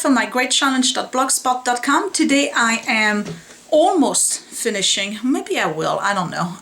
from mygreatchallenge.blogspot.com. Today I am almost finishing, maybe I will, I don't know,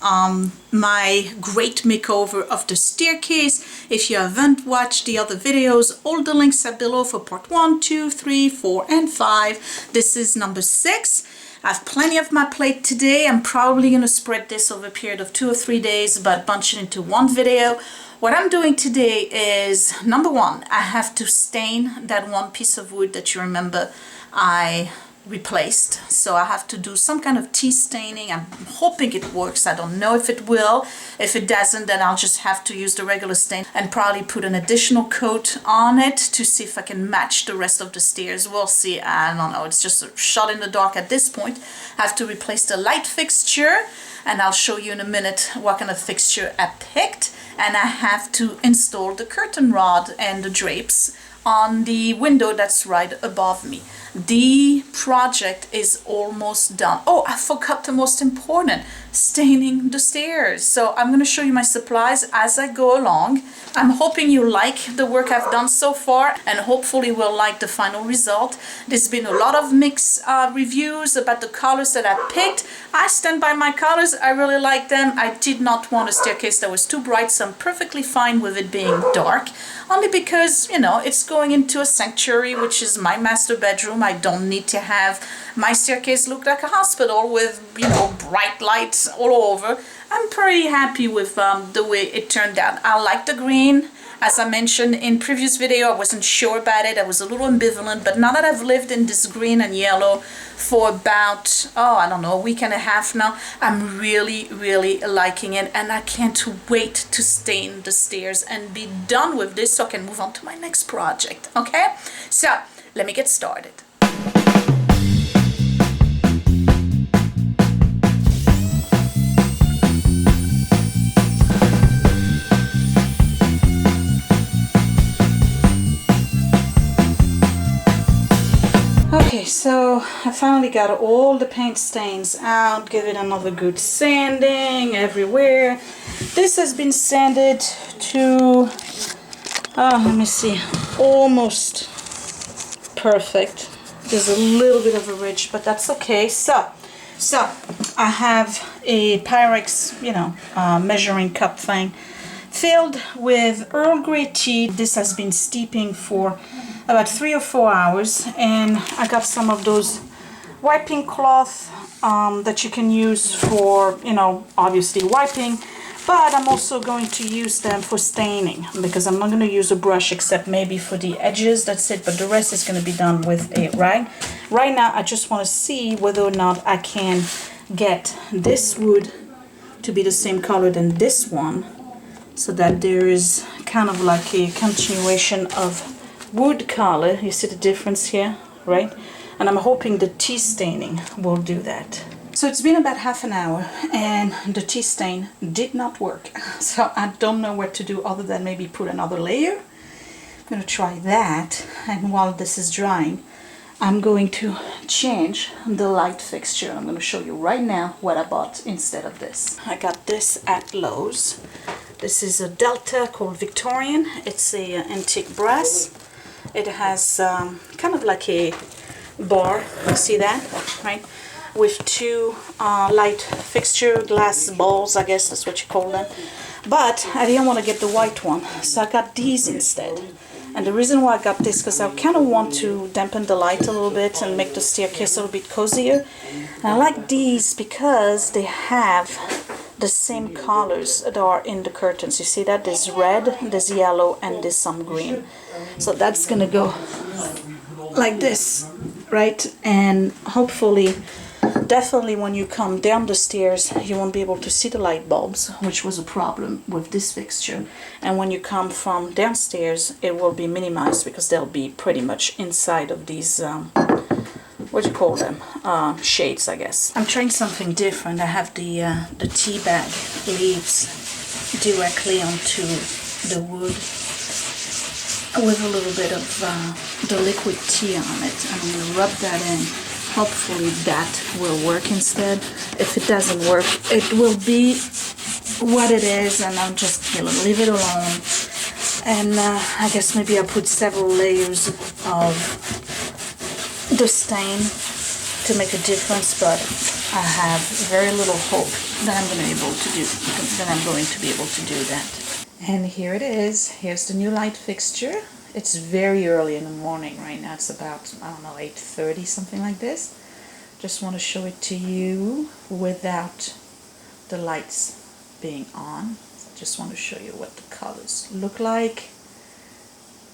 my great makeover of the staircase. If you haven't watched the other videos, all the links are below for part 1, 2, 3, 4, and 5. This is number 6. I have plenty of my plate today. I'm probably going to spread this over a period of 2 or 3 days, but bunch it into one video. What I'm doing today is, number 1, I have to stain that one piece of wood that you remember I replaced. So I have to do some kind of tea staining. I'm hoping it works. I don't know if it will. If it doesn't, then I'll just have to use the regular stain and probably put an additional coat on it to see if I can match the rest of the stairs. We'll see. I don't know. It's just a shot in the dark at this point. I have to replace the light fixture, and I'll show you in a minute what kind of fixture I picked. And I have to install the curtain rod and the drapes on the window that's right above me. The project is almost done. Oh, I forgot the most important, staining the stairs. So I'm going to show you my supplies as I go along. I'm hoping you like the work I've done so far, and hopefully will like the final result. There's been a lot of mixed reviews about the colors that I picked. I stand by my colors. I really like them. I did not want a staircase that was too bright, so I'm perfectly fine with it being dark. Only because, you know, it's going into a sanctuary, which is my master bedroom. I don't need to have my staircase look like a hospital with, you know, bright lights all over. I'm pretty happy with the way it turned out. I like the green. As I mentioned in previous video, I wasn't sure about it. I was a little ambivalent, but now that I've lived in this green and yellow for about, oh, I don't know, a week and a half now, I'm really, really liking it, and I can't wait to stain the stairs and be done with this so I can move on to my next project, okay? So, let me get started. Okay, so I finally got all the paint stains out, give it another good sanding everywhere. This has been sanded to, let me see, almost perfect. There's a little bit of a ridge, but that's okay. So I have a Pyrex, you know, measuring cup thing filled with Earl Grey tea. This has been steeping for about 3 or 4 hours, and I got some of those wiping cloth that you can use for, you know, obviously wiping, but I'm also going to use them for staining because I'm not going to use a brush except maybe for the edges. That's it, but the rest is going to be done with a rag. Right now I just want to see whether or not I can get this wood to be the same color than this one, so that there is kind of like a continuation of wood color. You see the difference here, right? And I'm hoping the tea staining will do that. So it's been about half an hour and the tea stain did not work. So I don't know what to do other than maybe put another layer. I'm going to try that, and while this is drying, I'm going to change the light fixture. I'm going to show you right now what I bought instead of this. I got this at Lowe's. This is a Delta called Victorian. It's a antique brass. It has kind of like a bar, you see that, right? With 2 light fixture glass balls, I guess that's what you call them. But I didn't want to get the white one, so I got these instead. And the reason why I got this, because I kind of want to dampen the light a little bit and make the staircase a little bit cozier. And I like these because they have the same colors that are in the curtains. You see that? There's red, there's yellow, and there's some green. So that's gonna go like this, right? And hopefully, definitely when you come down the stairs, you won't be able to see the light bulbs, which was a problem with this fixture. And when you come from downstairs, it will be minimized because they'll be pretty much inside of these what do you call them? Shades, I guess. I'm trying something different. I have the tea bag leaves directly onto the wood with a little bit of the liquid tea on it. I'm going to rub that in. Hopefully that will work instead. If it doesn't work, it will be what it is, and I'm just going to leave it alone. And I guess maybe I'll put several layers of the stain to make a difference, but I have very little hope that I'm going to be able to do that. And here it is. Here's the new light fixture. It's very early in the morning right now. It's about, I don't know, 8:30, something like this. Just want to show it to you without the lights being on. So I just want to show you what the colors look like.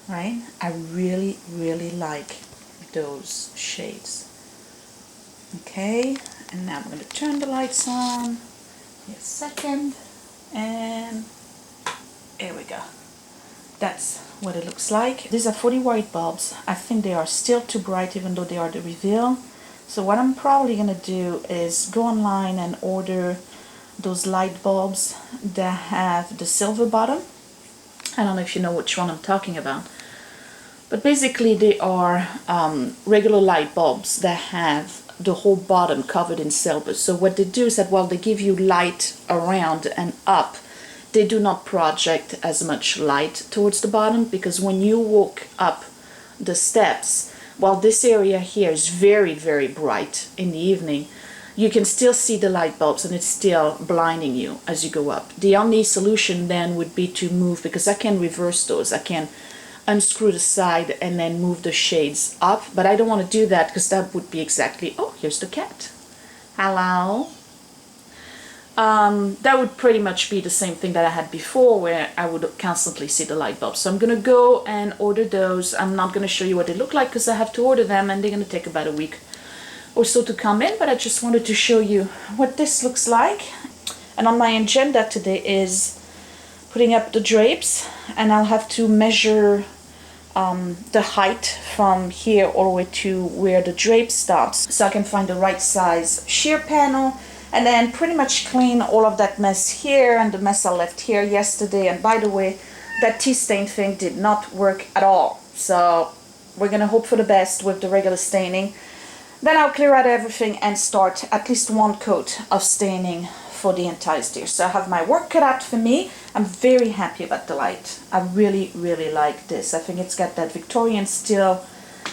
Right? I really, really like those shades. Okay, and now I'm going to turn the lights on. Here a second, and here we go. That's what it looks like. These are 40 white bulbs. I think they are still too bright even though they are the reveal. So what I'm probably going to do is go online and order those light bulbs that have the silver bottom. I don't know if you know which one I'm talking about. But basically they are regular light bulbs that have the whole bottom covered in silver. So what they do is that while they give you light around and up, they do not project as much light towards the bottom, because when you walk up the steps, while this area here is very, very bright in the evening, you can still see the light bulbs and it's still blinding you as you go up. The only solution then would be to move, because I can reverse those. I can unscrew the side and then move the shades up, but I don't want to do that because that would be exactly, oh, here's the cat. Hello. That would pretty much be the same thing that I had before, where I would constantly see the light bulbs. So I'm gonna go and order those. I'm not gonna show you what they look like because I have to order them and they're gonna take about a week or so to come in, but I just wanted to show you what this looks like. And on my agenda today is putting up the drapes, and I'll have to measure the height from here all the way to where the drape starts, so I can find the right size sheer panel, and then pretty much clean all of that mess here and the mess I left here yesterday. And by the way, that tea stain thing did not work at all, so we're gonna hope for the best with the regular staining. Then I'll clear out everything and start at least one coat of staining for the entire steer. So I have my work cut out for me. I'm very happy about the light. I really, really like this. I think it's got that Victorian style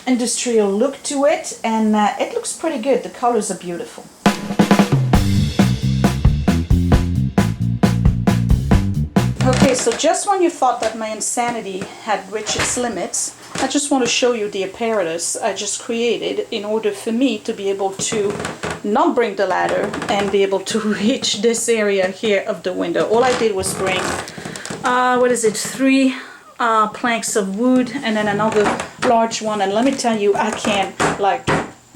industrial look to it, and it looks pretty good. The colors are beautiful. Okay, so just when you thought that my insanity had reached its limits, I just want to show you the apparatus I just created in order for me to be able to not bring the ladder and be able to reach this area here of the window. All I did was bring, what is it, 3 planks of wood and then another large one. And let me tell you, I can like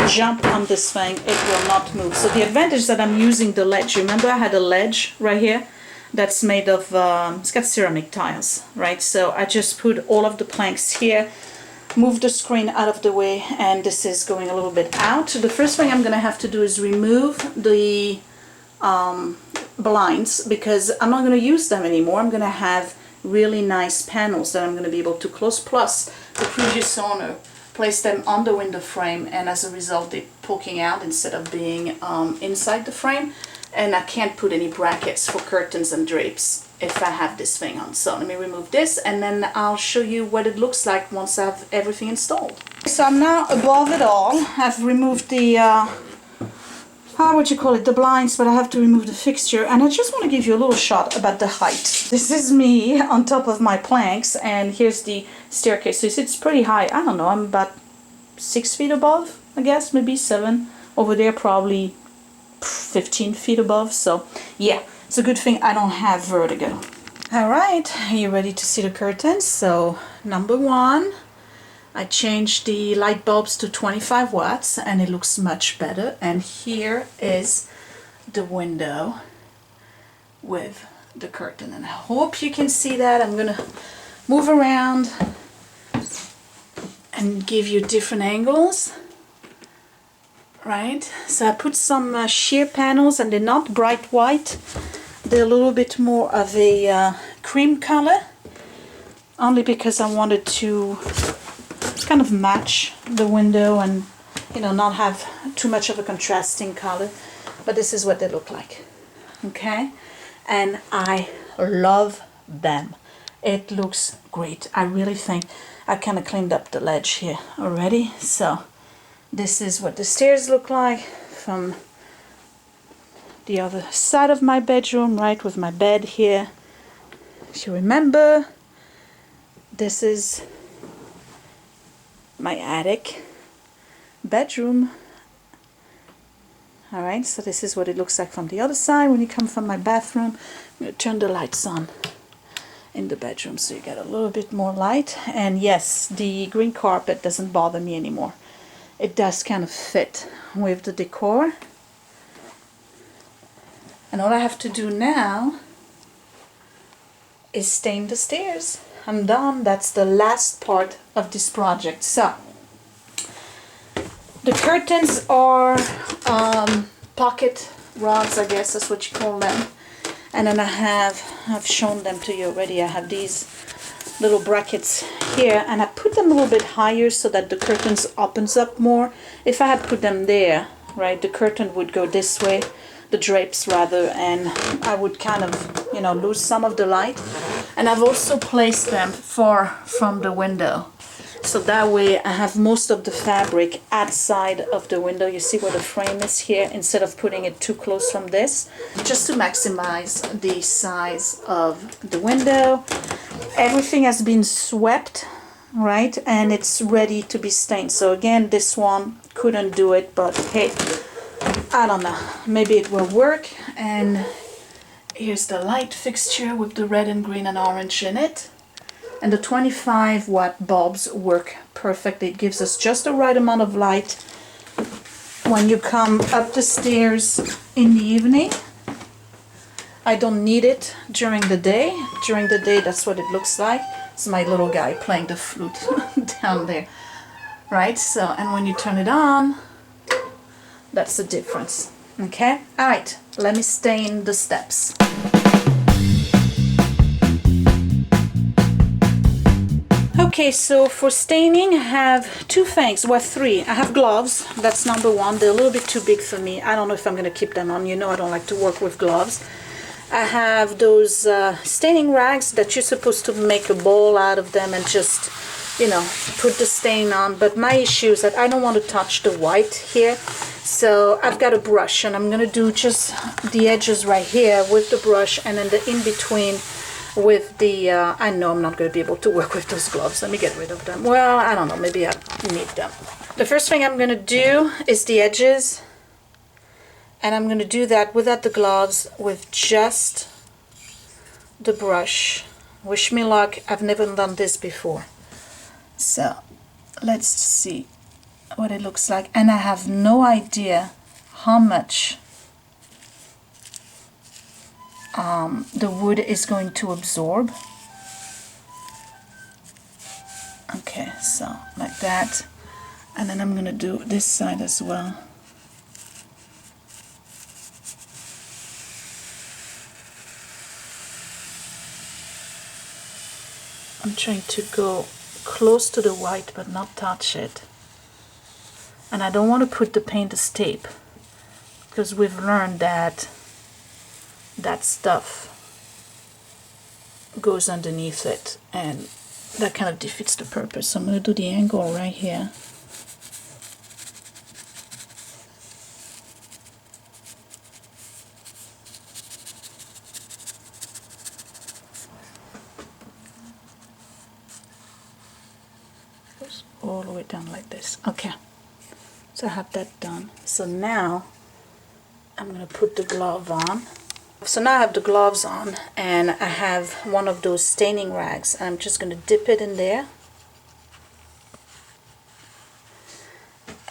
jump on this thing. It will not move. So the advantage that I'm using the ledge, remember I had a ledge right here that's made of, it's got ceramic tiles, right? So I just put all of the planks here, move the screen out of the way, and this is going a little bit out. The first thing I'm going to have to do is remove the blinds, because I'm not going to use them anymore. I'm going to have really nice panels that I'm going to be able to close, plus the previous owner placed them on the window frame, and as a result they're poking out instead of being inside the frame. And I can't put any brackets for curtains and drapes if I have this thing on. So let me remove this and then I'll show you what it looks like once I have everything installed. So I'm now above it all. I've removed the, the blinds, but I have to remove the fixture. And I just want to give you a little shot about the height. This is me on top of my planks, and here's the staircase. So you see it's pretty high. I don't know, I'm about 6 feet above, I guess, maybe 7. Over there probably 15 feet above. So yeah, it's a good thing I don't have vertigo. All right, are you ready to see the curtains? So number 1, I changed the light bulbs to 25 watts and it looks much better. And here is the window with the curtain, and I hope you can see that. I'm gonna move around and give you different angles. Right, so I put some sheer panels, and they're not bright white. They're a little bit more of a cream color, only because I wanted to kind of match the window and, you know, not have too much of a contrasting color. But this is what they look like. Okay, and I love them. It looks great. I really think I kind of cleaned up the ledge here already, so This is what the stairs look like from the other side of my bedroom, right, with my bed here. If you remember, this is my attic bedroom. Alright, so this is what it looks like from the other side. When you come from my bathroom, I'm going to turn the lights on in the bedroom so you get a little bit more light. And yes, the green carpet doesn't bother me anymore. It does kind of fit with the decor. And all I have to do now is stain the stairs. I'm done. That's the last part of this project. So the curtains are pocket rods, I guess that's what you call them. And then I've shown them to you already. I have these little brackets here, and I put them a little bit higher so that the curtains opens up more. If I had put them there, right, the curtain would go this way, the drapes rather, and I would kind of, you know, lose some of the light. And I've also placed them far from the window, so that way I have most of the fabric outside of the window. You see where the frame is here, instead of putting it too close from this, just to maximize the size of the window. Everything has been swept, right, and it's ready to be stained. So again, this one couldn't do it, but hey, I don't know, maybe it will work. And here's the light fixture with the red and green and orange in it. And the 25 watt bulbs work perfectly. It gives us just the right amount of light when you come up the stairs in the evening. I don't need it during the day. During the day, that's what it looks like. It's my little guy playing the flute down there, right? So, and when you turn it on, that's the difference. Okay, all right, let me stain the steps. Okay, so for staining I have two things, well three. I have gloves, that's number one. They're a little bit too big for me. I don't know if I'm going to keep them on. You know I don't like to work with gloves. I have those staining rags that you're supposed to make a bowl out of them and just, you know, put the stain on. But my issue is that I don't want to touch the white here. So I've got a brush and I'm going to do just the edges right here with the brush, and then the in-between with the, I know I'm not going to be able to work with those gloves. Let me get rid of them. Well, I don't know, maybe I need them. The first thing I'm going to do is the edges, and I'm going to do that without the gloves, with just the brush. Wish me luck, I've never done this before. So let's see what it looks like. And I have no idea how much the wood is going to absorb. Okay, so like that, and then I'm going to do this side as well. I'm trying to go close to the white but not touch it. And I don't want to put the paint as tape, because we've learned that that stuff goes underneath it, and that kind of defeats the purpose. So I'm going to do the angle right here. Goes all the way down like this. Okay, so I have that done. So now I'm going to put the glove on. So now I have the gloves on, and I have one of those staining rags, and I'm just going to dip it in there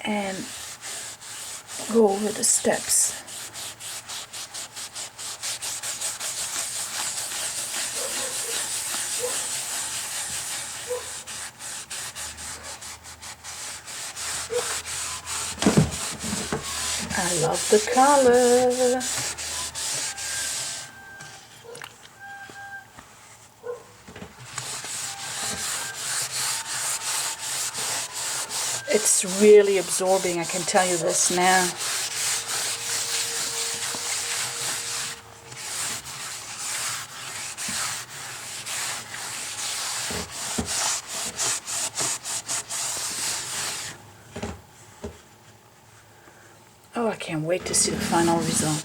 and go over the steps. I love the color. It's really absorbing, I can tell you this now. can't wait to see the final result.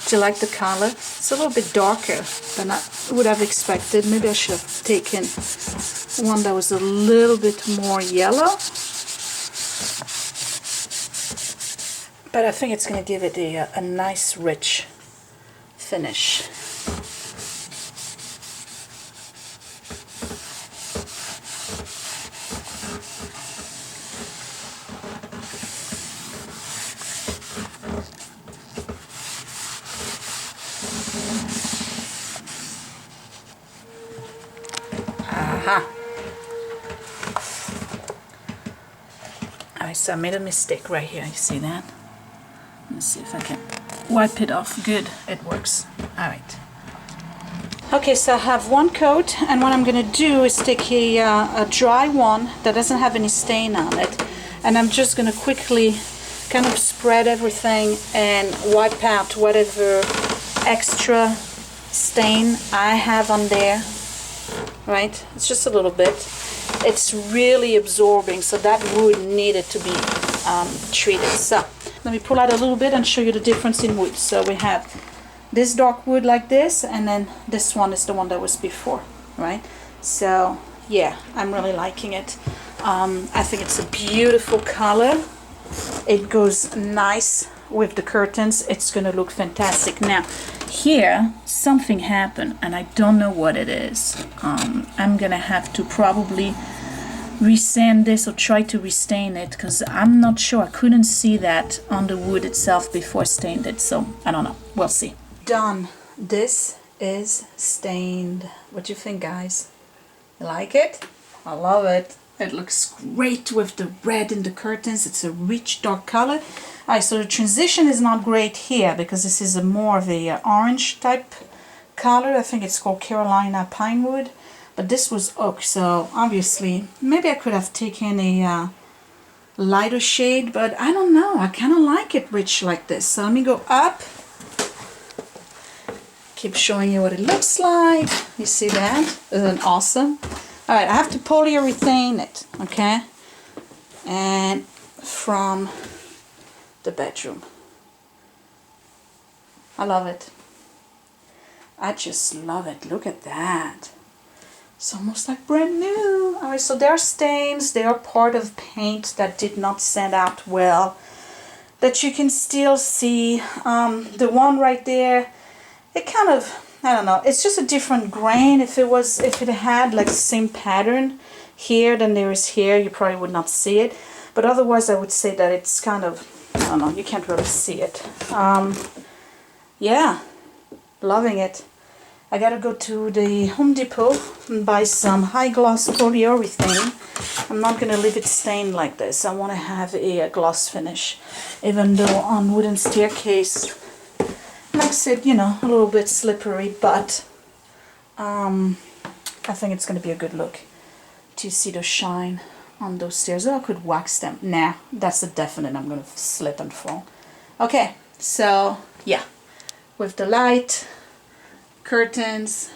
Do you like the color? It's a little bit darker than I would have expected. Maybe I should have taken one that was a little bit more yellow. But I think it's going to give it a nice rich finish. Aha! Alright, so I made a mistake right here. You see that? Let's see if I can wipe it off. Good, it works. Alright. Okay, so I have one coat, and what I'm going to do is take a dry one that doesn't have any stain on it, and I'm just going to quickly kind of spread everything and wipe out whatever extra stain I have on there. Right? It's just a little bit. It's really absorbing, so that wood needed to be treated. So let me pull out a little bit and show you the difference in wood. So we have this dark wood like this, and then this one is the one that was before, right? So yeah, I'm really liking it. I think it's a beautiful color. It goes nice with the curtains. It's gonna look fantastic. Now here something happened and I don't know what it is. I'm gonna have to probably resand this or try to restain it, because I'm not sure. I couldn't see that on the wood itself before I stained it, so I don't know. We'll see. Done. This is stained. What do you think, guys? You like it? I love it. It looks great with the red in the curtains. It's a rich dark color. Alright, so the transition is not great here because this is a more of a orange type color. I think it's called Carolina Pinewood, but this was oak, so obviously maybe I could have taken a lighter shade, but I don't know. I kind of like it rich like this. So let me go up. Keep showing you what it looks like. You see that? Isn't it awesome? Alright, I have to polyurethane it, okay? And from the bedroom. I love it. I just love it. Look at that. It's almost like brand new. Alright, so there are stains. They are part of paint that did not sand out well, that you can still see. The one right there, it kind of, I don't know, it's just a different grain. If it had like the same pattern here than there is here, you probably would not see it. But otherwise I would say that it's kind of, I don't know, you can't really see it. Yeah, loving it. I gotta go to the Home Depot and buy some high gloss polyurethane. I'm not gonna leave it stained like this. I want to have a gloss finish, even though on wooden staircase, like I said, you know, a little bit slippery, but I think it's going to be a good look. Do you see the shine on those stairs? Oh, I could wax them. Nah, that's a definite. I'm going to slip and fall. Okay, so yeah, with the light, curtains,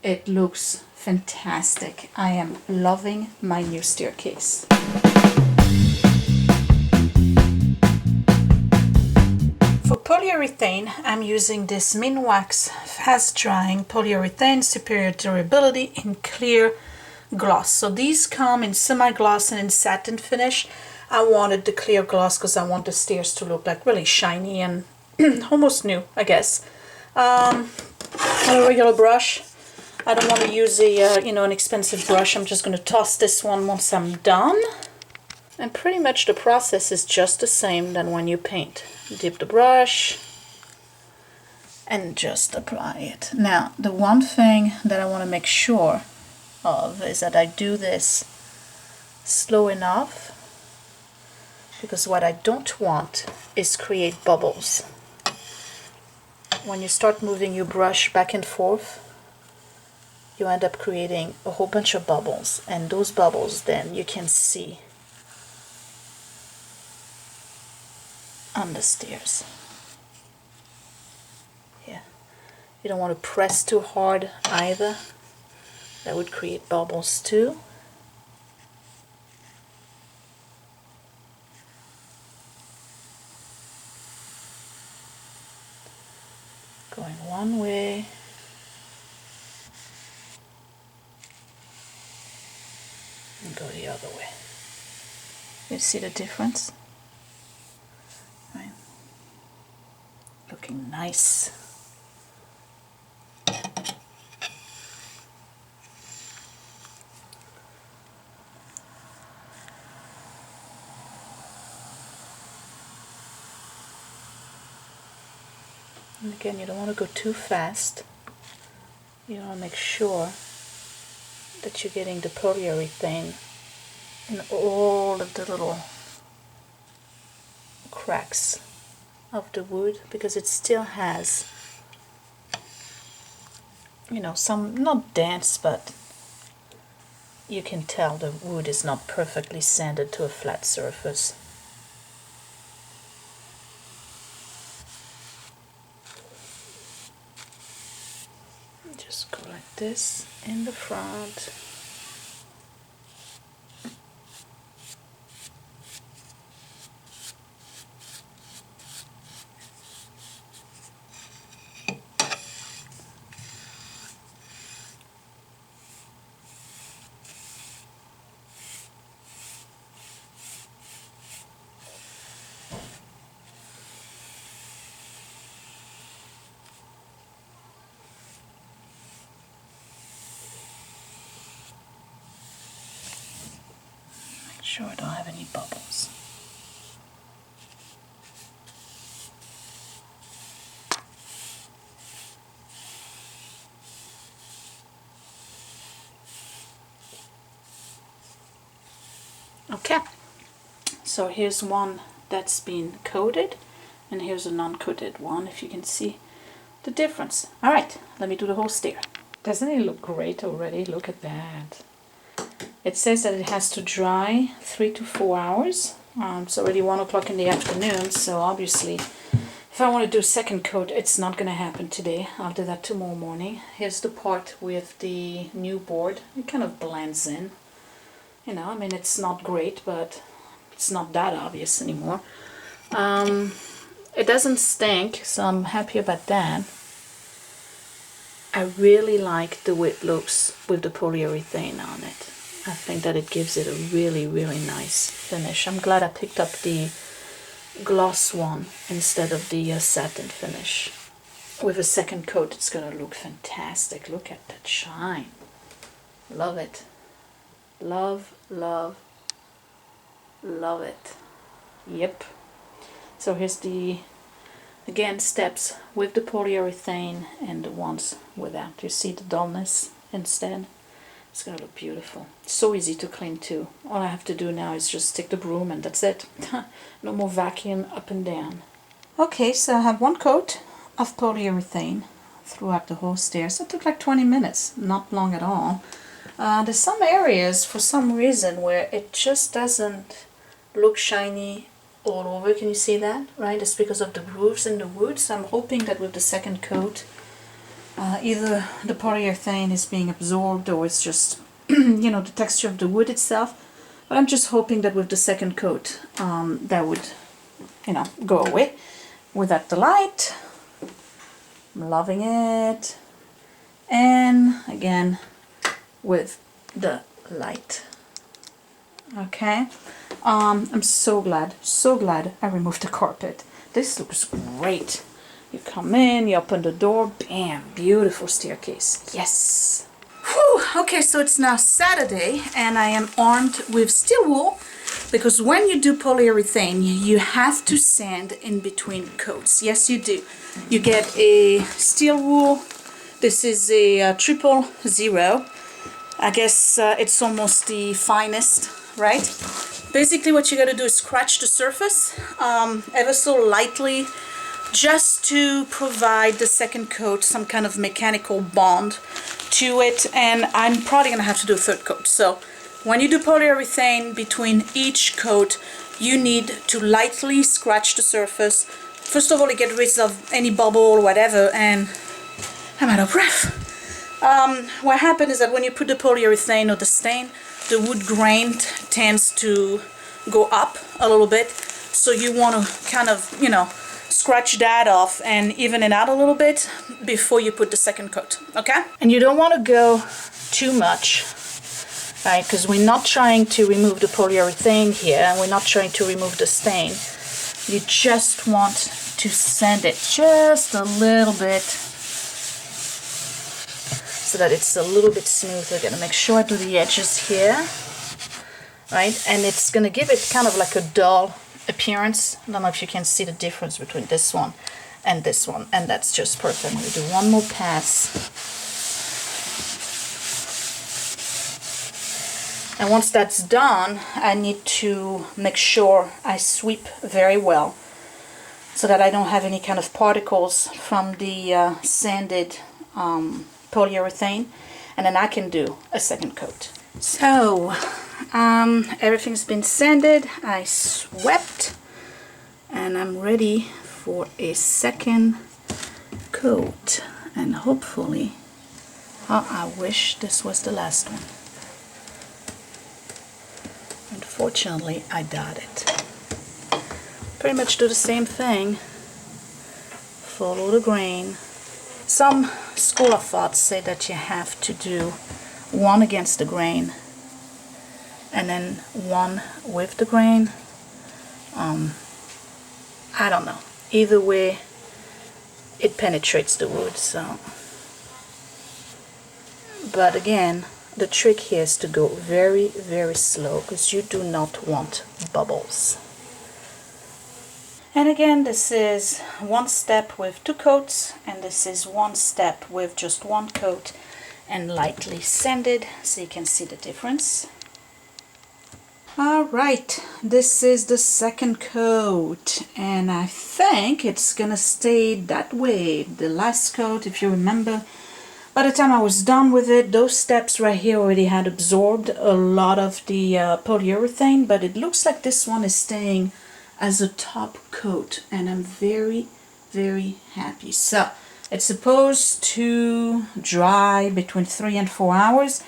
it looks fantastic. I am loving my new staircase. For polyurethane, I'm using this Minwax fast drying polyurethane superior durability in clear gloss. So these come in semi-gloss and in satin finish. I wanted the clear gloss because I want the stairs to look like really shiny and almost new, I guess. On a regular brush. I don't want to use a an expensive brush. I'm just going to toss this one once I'm done. And pretty much the process is just the same than when you paint. Dip the brush and just apply it. Now, the one thing that I want to make sure of is that I do this slow enough, because what I don't want is create bubbles. When you start moving your brush back and forth, you end up creating a whole bunch of bubbles, and those bubbles then you can see on the stairs. Yeah, you don't want to press too hard either. That would create bubbles too. going one way and go the other way. You see the difference? Right. Looking nice. And again, you don't want to go too fast. You want to make sure that you're getting the polyurethane in all of the little cracks of the wood, because it still has, you know, some, not dents, but you can tell the wood is not perfectly sanded to a flat surface. Just go like this in the front. Sure I don't have any bubbles. Okay, so here's one that's been coated and here's a non-coated one, if you can see the difference. All right, let me do the whole stair. Doesn't it look great already? Look at that. It says that it has to dry 3 to 4 hours. It's already 1 o'clock in the afternoon, so obviously if I want to do a second coat, it's not going to happen today. I'll do that tomorrow morning. Here's the part with the new board. It kind of blends in. You know, I mean, it's not great, but it's not that obvious anymore. It doesn't stink, so I'm happy about that. I really like the way it looks with the polyurethane on it. I think that it gives it a really, really nice finish. I'm glad I picked up the gloss one instead of the satin finish. With a second coat, it's gonna look fantastic. Look at that shine. Love it. Love, love, love it. Yep. So here's the, again, steps with the polyurethane and the ones without. You see the dullness instead? It's gonna look beautiful. So easy to clean too. All I have to do now is just take the broom and that's it. No more vacuum up and down. Okay, so I have one coat of polyurethane throughout the whole stair. So it took like 20 minutes, not long at all. There's some areas for some reason where it just doesn't look shiny all over. Can you see that? Right? It's because of the grooves in the wood. So I'm hoping that with the second coat, either the polyurethane is being absorbed or it's just, you know, the texture of the wood itself. But I'm just hoping that with the second coat, that would, you know, go away. Without the light, I'm loving it. And again, with the light. Okay, I'm so glad I removed the carpet. This looks great. You come in, you open the door, bam, beautiful staircase. Yes. Whew. Okay, so it's now Saturday and I am armed with steel wool, because when you do polyurethane, you have to sand in between coats. Yes, you do. You get a steel wool. This is a 000. I guess it's almost the finest, right? Basically what you gotta do is scratch the surface ever so lightly, just to provide the second coat some kind of mechanical bond to it, and I'm probably gonna have to do a third coat. So when you do polyurethane, between each coat you need to lightly scratch the surface. First of all, to get rid of any bubble or whatever, and I'm out of breath. What happens is that when you put the polyurethane or the stain, the wood grain tends to go up a little bit, so you want to kind of, you know, scratch that off and even it out a little bit before you put the second coat, okay? And you don't want to go too much, right? Because we're not trying to remove the polyurethane here, and we're not trying to remove the stain. You just want to sand it just a little bit so that it's a little bit smoother. Gonna make sure I do the edges here, right? And it's gonna give it kind of like a dull appearance. I don't know if you can see the difference between this one, and that's just perfect. I'm gonna do one more pass. And once that's done, I need to make sure I sweep very well so that I don't have any kind of particles from the sanded polyurethane, and then I can do a second coat. So everything's been sanded, I swept, and I'm ready for a second coat. And hopefully, I wish this was the last one. Unfortunately, I doubt it. Pretty much do the same thing. Follow the grain. Some school of thought say that you have to do one against the grain and then one with the grain. I don't know. Either way, it penetrates the wood. So, but again, the trick here is to go very, very slow because you do not want bubbles. And again, this is one step with 2 coats, and this is one step with just 1 coat and lightly sanded, so you can see the difference. Alright, this is the second coat, and I think it's gonna stay that way. The last coat, if you remember, by the time I was done with it, those steps right here already had absorbed a lot of the polyurethane, but it looks like this one is staying as a top coat, and I'm very, very happy. So it's supposed to dry between 3 and 4 hours.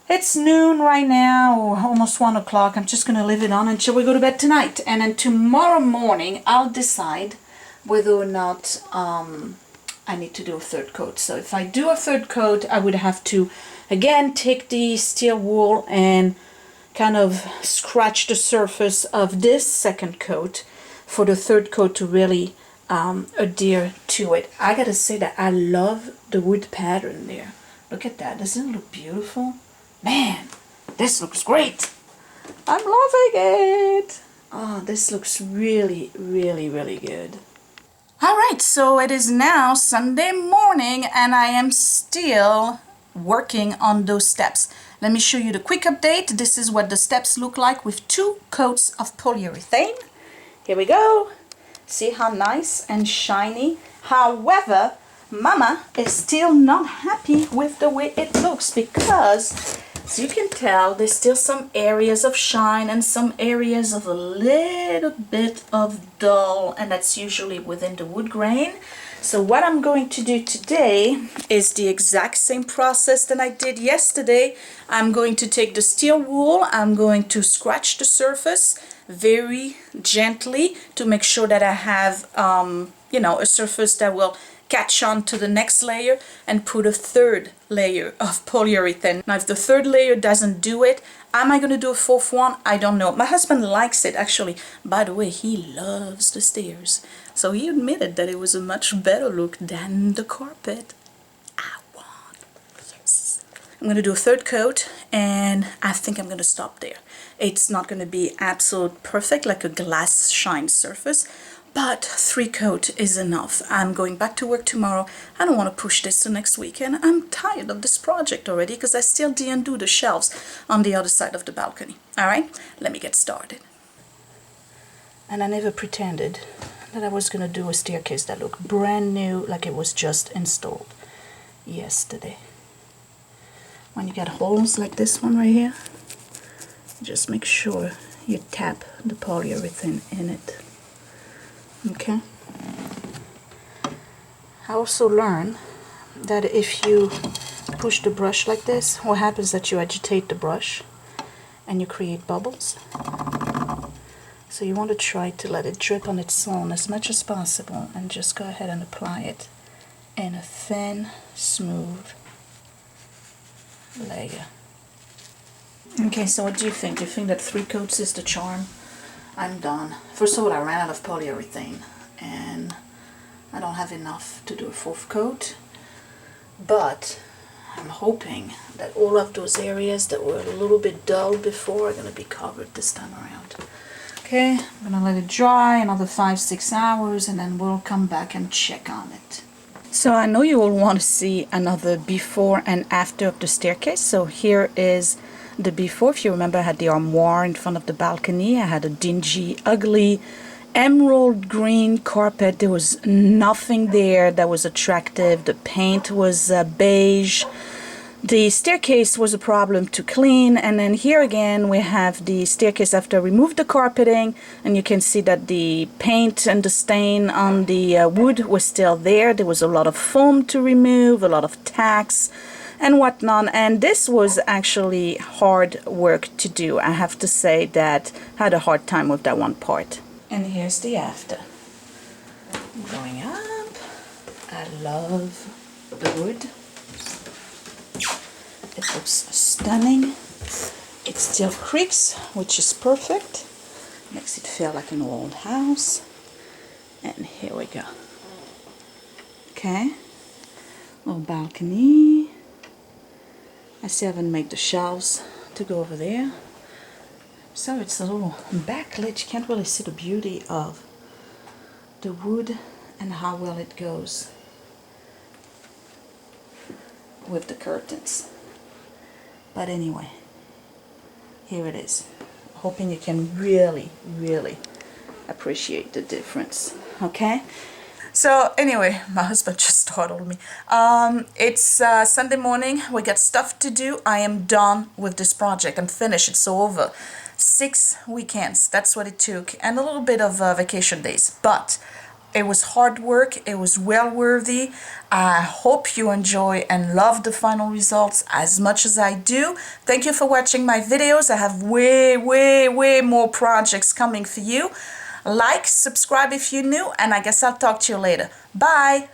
It's noon right now, or almost 1 o'clock. I'm just gonna leave it on until we go to bed tonight, and then tomorrow morning I'll decide whether or not I need to do a third coat. So if I do a third coat, I would have to again take the steel wool and kind of scratch the surface of this second coat for the third coat to really adhere to it. I gotta say that I love the wood pattern there. Look at that. Doesn't it look beautiful? Man, this looks great. I'm loving it. Oh, this looks really, really, really good. Alright, so it is now Sunday morning and I am still working on those steps. Let me show you the quick update. This is what the steps look like with 2 coats of polyurethane. Here we go. See how nice and shiny. However, Mama is still not happy with the way it looks because, as you can tell, there's still some areas of shine and some areas of a little bit of dull, and that's usually within the wood grain. So what I'm going to do today is the exact same process that I did yesterday. I'm going to take the steel wool, I'm going to scratch the surface very gently to make sure that I have, you know, a surface that will catch on to the next layer, and put a third layer of polyurethane. Now if the third layer doesn't do it, am I going to do a fourth one? I don't know. My husband likes it actually. By the way, he loves the stairs. So he admitted that it was a much better look than the carpet. I want. Yes. I'm going to do a third coat and I think I'm going to stop there. It's not going to be absolute perfect like a glass shine surface, but 3 coat is enough. I'm going back to work tomorrow. I don't want to push this to next week, and I'm tired of this project already because I still didn't do the shelves on the other side of the balcony. Alright, let me get started. And I never pretended that I was going to do a staircase that looked brand new, like it was just installed yesterday. When you get holes like this one right here, just make sure you tap the polyurethane in it. Okay. I also learned that if you push the brush like this, what happens is that you agitate the brush and you create bubbles. So you want to try to let it drip on its own as much as possible, and just go ahead and apply it in a thin, smooth layer. Okay, so what do you think? Do you think that 3 coats is the charm? I'm done. First of all, I ran out of polyurethane, and I don't have enough to do a 4th coat, but I'm hoping that all of those areas that were a little bit dull before are going to be covered this time around. Okay, I'm gonna let it dry another 5-6 hours, and then we'll come back and check on it. So I know you all want to see another before and after of the staircase. So here is the before. If you remember, I had the armoire in front of the balcony. I had a dingy, ugly, emerald green carpet. There was nothing there that was attractive. The paint was beige. The staircase was a problem to clean, and then here again we have the staircase after I removed the carpeting, and you can see that the paint and the stain on the wood was still there. There was a lot of foam to remove, a lot of tacks and whatnot, and this was actually hard work to do. I have to say that I had a hard time with that one part. And here's the after. Going up. I love the wood. It looks stunning. It still creaks, which is perfect. Makes it feel like an old house. And here we go. Okay. Little balcony. I still haven't made the shelves to go over there. So it's a little backlit. You can't really see the beauty of the wood and how well it goes with the curtains. But anyway, here it is. Hoping you can really, really appreciate the difference. Okay? So anyway, my husband just startled me. It's Sunday morning. We got stuff to do. I am done with this project. I'm finished. It's over. 6 weekends. That's what it took. And a little bit of vacation days. But it was hard work. It was well worthy. I hope you enjoy and love the final results as much as I do. Thank you for watching my videos. I have way more projects coming for you. Like, subscribe if you're new, and I guess I'll talk to you later. Bye!